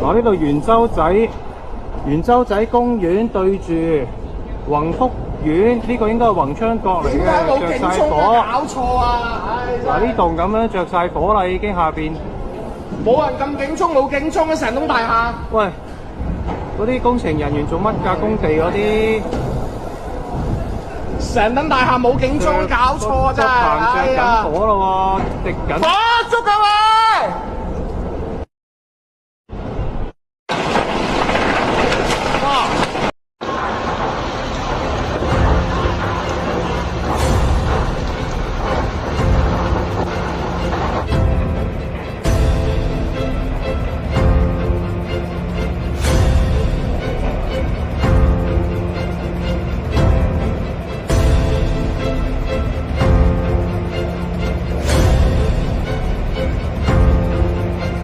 嗱，呢度圓洲仔公園對住宏福苑，呢個應該係宏昌閣嚟嘅，着晒火。搞錯啊！嗱，呢棟咁樣着晒火啦，已經下邊。冇人咁警鐘，冇警鐘啊！成棟大廈。喂，嗰啲工程人員做乜㗎？工地嗰啲。成棟大廈冇警鐘，搞錯啊！真係。着緊火咯喎，滴緊。火燭㗎嘛！